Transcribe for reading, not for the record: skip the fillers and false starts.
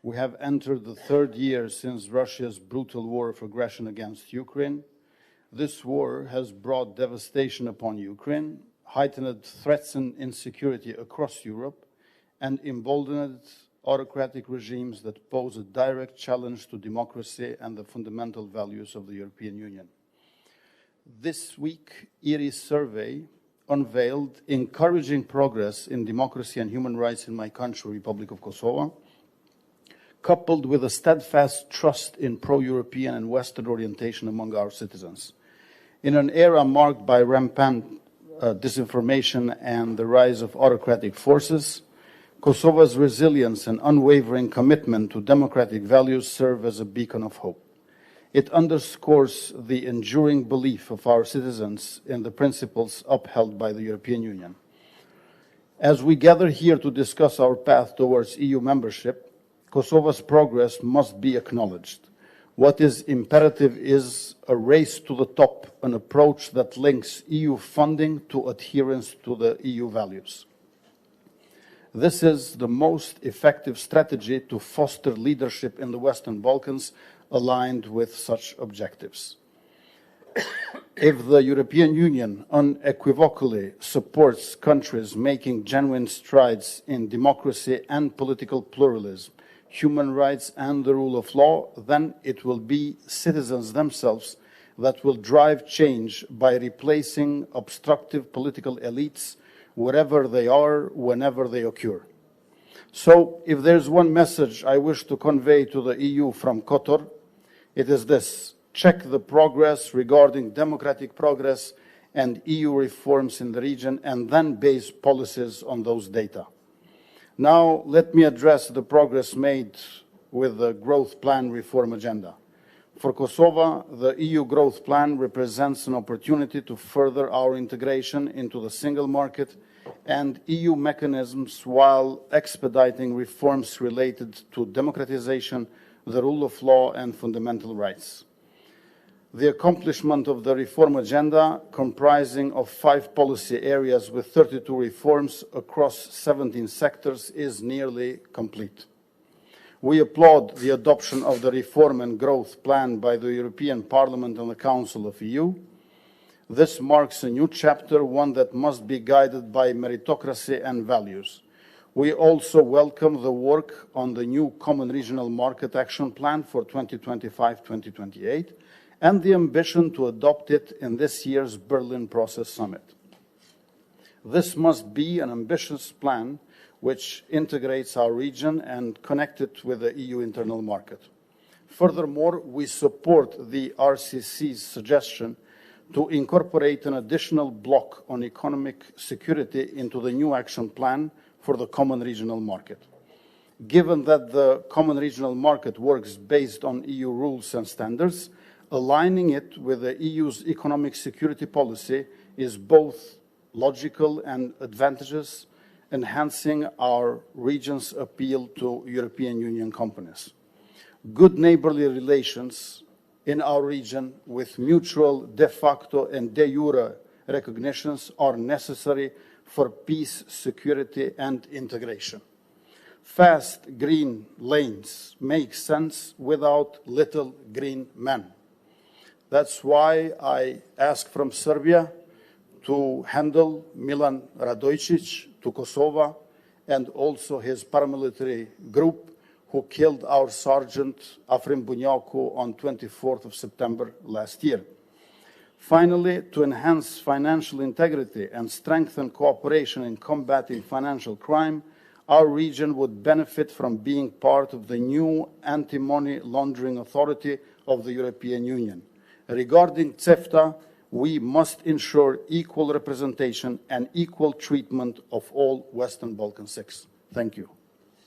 We have entered the third year since Russia's brutal war of aggression against Ukraine. This war has brought devastation upon Ukraine, heightened threats and insecurity across Europe, and emboldened autocratic regimes that pose a direct challenge to democracy and the fundamental values of the European Union. This week, IRI's survey unveiled encouraging progress in democracy and human rights in my country, Republic of Kosovo, coupled with a steadfast trust in pro-European and Western orientation among our citizens. In an era marked by rampant disinformation and the rise of autocratic forces, Kosovo's resilience and unwavering commitment to democratic values serve as a beacon of hope. It underscores the enduring belief of our citizens in the principles upheld by the European Union. As we gather here to discuss our path towards EU membership, Kosovo's progress must be acknowledged. What is imperative is a race to the top, an approach that links EU funding to adherence to the EU values. This is the most effective strategy to foster leadership in the Western Balkans aligned with such objectives. If the European Union unequivocally supports countries making genuine strides in democracy and political pluralism, human rights and the rule of law, then it will be citizens themselves that will drive change by replacing obstructive political elites wherever they are, whenever they occur. So, if there's one message I wish to convey to the EU from Kotor, it is this: check the progress regarding democratic progress and EU reforms in the region, and then base policies on those data. Now, let me address the progress made with the Growth Plan reform agenda. For Kosovo, the EU Growth Plan represents an opportunity to further our integration into the single market and EU mechanisms while expediting reforms related to democratization, the rule of law, and fundamental rights. The accomplishment of the reform agenda, comprising of 5 policy areas with 32 reforms across 17 sectors, is nearly complete. We applaud the adoption of the Reform and Growth Plan by the European Parliament and the Council of EU. This marks a new chapter, one that must be guided by meritocracy and values. We also welcome the work on the new Common Regional Market Action Plan for 2025-2028 and the ambition to adopt it in this year's Berlin Process Summit. This must be an ambitious plan which integrates our region and connects it with the EU internal market. Furthermore, we support the RCC's suggestion to incorporate an additional block on economic security into the new action plan for the common regional market. Given that the common regional market works based on EU rules and standards, aligning it with the EU's economic security policy is both logical and advantageous, enhancing our region's appeal to European Union companies. Good neighborly relations in our region with mutual de facto and de jure recognitions are necessary for peace, security, and integration. Fast green lanes make sense without little green men. That's why I ask from Serbia to handle Milan Radoiçiqin to Kosovo and also his paramilitary group who killed our Sergeant Afrim Bunyaku on 24th of September last year. Finally, to enhance financial integrity and strengthen cooperation in combating financial crime, our region would benefit from being part of the new anti-money laundering authority of the European Union. Regarding CEFTA, we must ensure equal representation and equal treatment of all Western Balkan 6. Thank you.